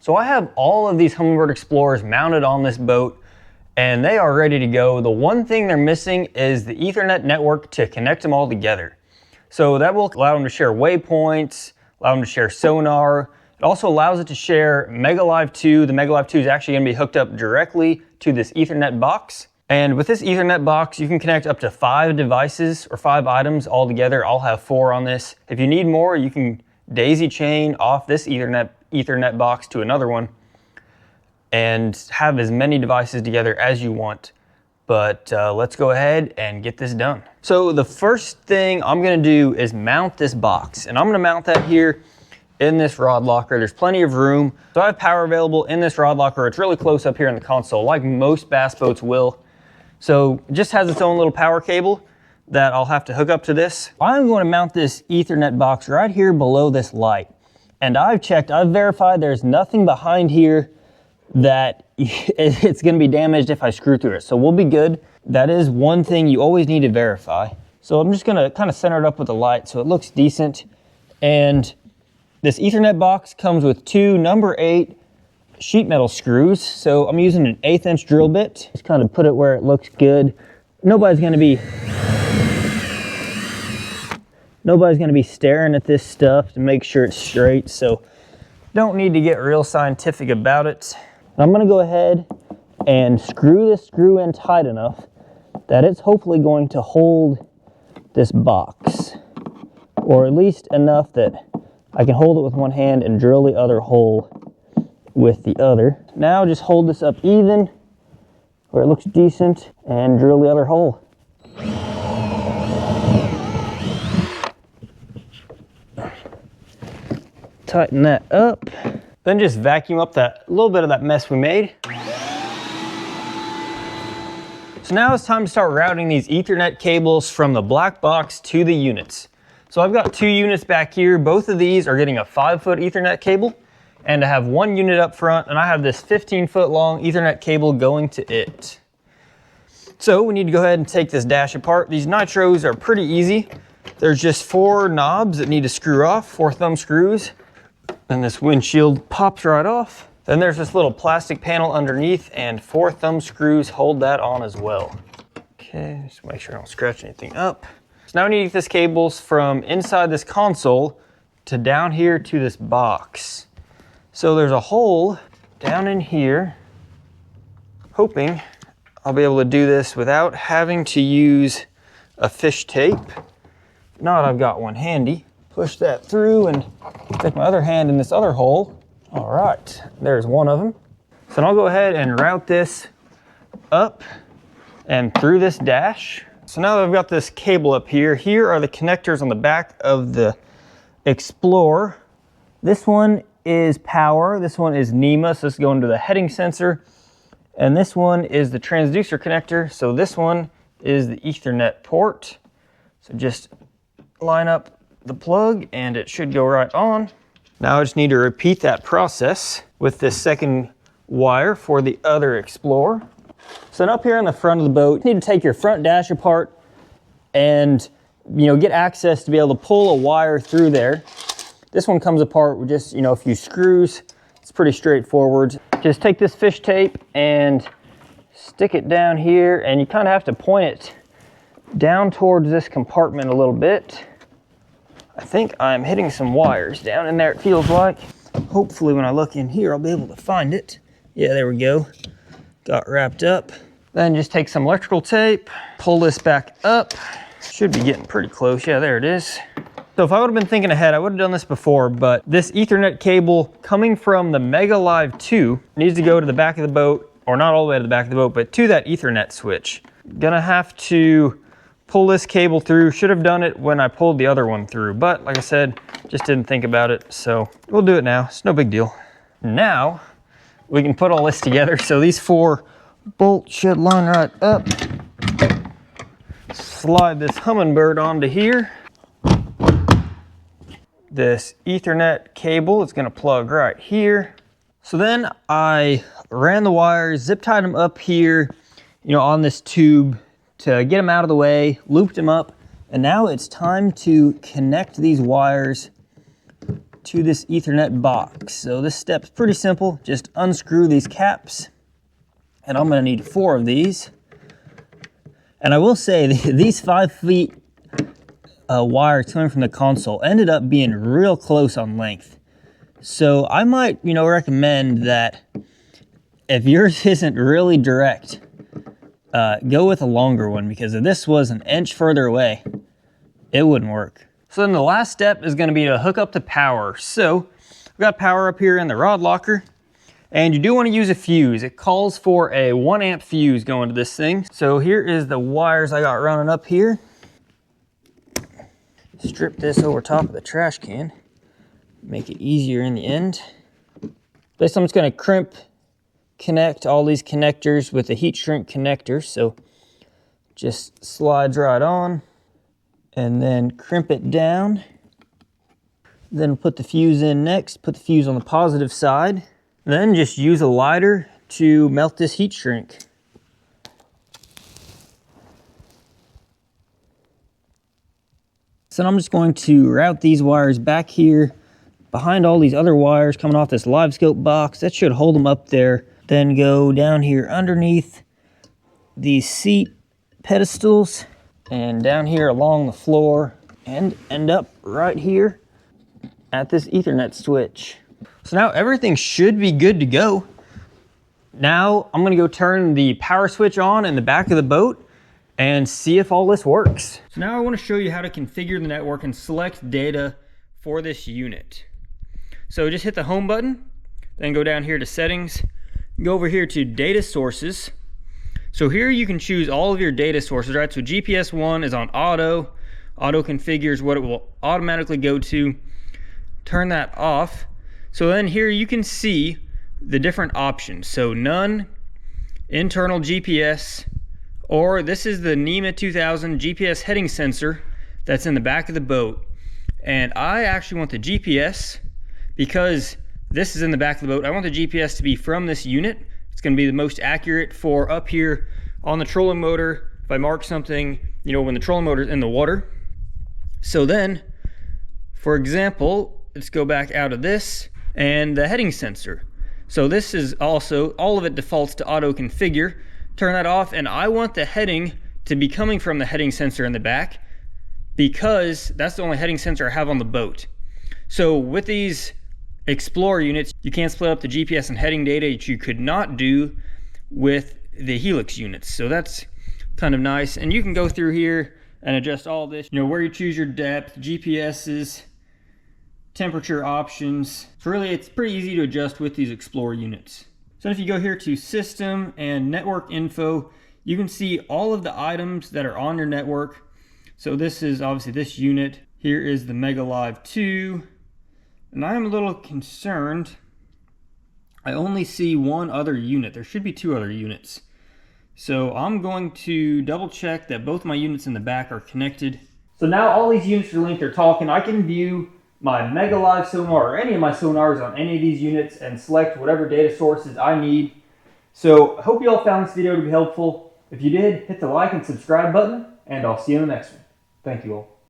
So I have all of these Humminbird Xplores mounted on this boat and they are ready to go. The one thing they're missing is the Ethernet network to connect them all together. So that will allow them to share waypoints, allow them to share sonar. It also allows it to share MegaLive 2. The MegaLive 2 is actually going to be hooked up directly to this Ethernet box. And with this Ethernet box, you can connect up to 5 devices or 5 items all together. I'll have 4 on this. If you need more, you can daisy chain off this Ethernet box to another one and have as many devices together as you want. But let's go ahead and get this done. So the first thing I'm gonna do is mount this box, and I'm gonna mount that here in this rod locker. There's plenty of room. So I have power available in this rod locker. It's really close up here in the console, like most bass boats will. So it just has its own little power cable that I'll have to hook up to this. I'm going to mount this Ethernet box right here below this light. And I've checked, I've verified there's nothing behind here that it's gonna be damaged if I screw through it. So we'll be good. That is one thing you always need to verify. So I'm just gonna kind of center it up with the light so it looks decent. And this Ethernet box comes with 2 number 8 sheet metal screws. So I'm using an 1/8 inch drill bit. Just kind of put it where it looks good. Nobody's gonna be staring at this stuff to make sure it's straight. So don't need to get real scientific about it. I'm gonna go ahead and screw this screw in tight enough that it's hopefully going to hold this box, or at least enough that I can hold it with one hand and drill the other hole with the other. Now just hold this up even where it looks decent and drill the other hole. Tighten that up. Then just vacuum up that little bit of that mess we made. So now it's time to start routing these Ethernet cables from the black box to the units. So I've got 2 units back here. Both of these are getting a 5-foot Ethernet cable, and I have 1 unit up front, and I have this 15-foot long Ethernet cable going to it. So we need to go ahead and take this dash apart. These nitros are pretty easy. There's just 4 knobs that need to screw off, 4 thumb screws. Then this windshield pops right off. Then there's this little plastic panel underneath, and 4 thumb screws hold that on as well. Okay, just make sure I don't scratch anything up. So now we need to get this cables from inside this console to down here to this box. So there's a hole down in here. Hoping I'll be able to do this without having to use a fish tape. If not, I've got one handy. Push that through and stick my other hand in this other hole. All right, there's one of them. So then I'll go ahead and route this up and through this dash. So now that I've got this cable up here, here are the connectors on the back of the Xplore. This one is power, this one is NEMA, so this is going to the heading sensor. And this one is the transducer connector, so this one is the Ethernet port. So just line up the plug and it should go right on. Now I just need to repeat that process with this second wire for the other Xplore. So then up here on the front of the boat, you need to take your front dash apart and get access to be able to pull a wire through there. This one comes apart with just a few screws. It's pretty straightforward. Just take this fish tape and stick it down here, and you kind of have to point it down towards this compartment a little bit. I think I'm hitting some wires down in there, it feels like. Hopefully when I look in here, I'll be able to find it. Yeah, there we go. Got wrapped up. Then just take some electrical tape, pull this back up. Should be getting pretty close. Yeah, there it is. So if I would have been thinking ahead, I would have done this before, but this Ethernet cable coming from the MegaLive 2 needs to go to the back of the boat, or not all the way to the back of the boat, but to that Ethernet switch. Gonna have to pull this cable through. Should have done it when I pulled the other one through, but like I said, just didn't think about it, so we'll do it now. It's no big deal. Now we can put all this together. So these 4 bolts should line right up. Slide this Humminbird onto here. This Ethernet cable is going to plug right here. So then I ran the wires, zip tied them up here, on this tube to get them out of the way, looped them up, and now it's time to connect these wires to this Ethernet box. So this step's pretty simple. Just unscrew these caps, and I'm gonna need 4 of these. And I will say, these 5 feet wires coming from the console ended up being real close on length. So I might, recommend that if yours isn't really direct, go with a longer one, because if this was an inch further away, it wouldn't work. So then the last step is gonna be to hook up the power. So I've got power up here in the rod locker, and you do wanna use a fuse. It calls for a 1 amp fuse going to this thing. So here is the wires I got running up here. Strip this over top of the trash can. Make it easier in the end. This I'm just gonna connect all these connectors with the heat shrink connector. So just slides right on, and then crimp it down. Then put the fuse in next, put the fuse on the positive side. Then just use a lighter to melt this heat shrink. So I'm just going to route these wires back here behind all these other wires coming off this live scope box. That should hold them up there. Then go down here underneath these seat pedestals and down here along the floor and end up right here at this Ethernet switch. So now everything should be good to go. Now I'm gonna go turn the power switch on in the back of the boat and see if all this works. So now I wanna show you how to configure the network and select data for this unit. So just hit the home button, then go down here to settings, go over here to data sources. So here you can choose all of your data sources, right? So GPS 1 is on auto configures what it will automatically go to. Turn that off. So then here you can see the different options. So none, internal GPS, or this is the NEMA 2000 GPS heading sensor that's in the back of the boat. And I actually want the GPS, because this is in the back of the boat. I want the GPS to be from this unit. It's gonna be the most accurate for up here on the trolling motor. If I mark something, when the trolling motor is in the water. So then, for example, let's go back out of this and the heading sensor. So this is also, all of it defaults to auto configure. Turn that off, and I want the heading to be coming from the heading sensor in the back, because that's the only heading sensor I have on the boat. So with these Xplore units, you can't split up the GPS and heading data, which you could not do with the Helix units. So that's kind of nice. And you can go through here and adjust all this, where you choose your depth, GPSs, temperature options. So really, it's pretty easy to adjust with these Xplore units. So if you go here to System and Network Info, you can see all of the items that are on your network. So this is obviously this unit. Here is the Mega Live 2. And I'm a little concerned. I only see one other unit. There should be 2 other units. So I'm going to double check that both my units in the back are connected. So now all these units are linked, they're talking. I can view my Mega Live sonar or any of my sonars on any of these units and select whatever data sources I need. So I hope you all found this video to be helpful. If you did, hit the like and subscribe button, and I'll see you in the next one. Thank you all.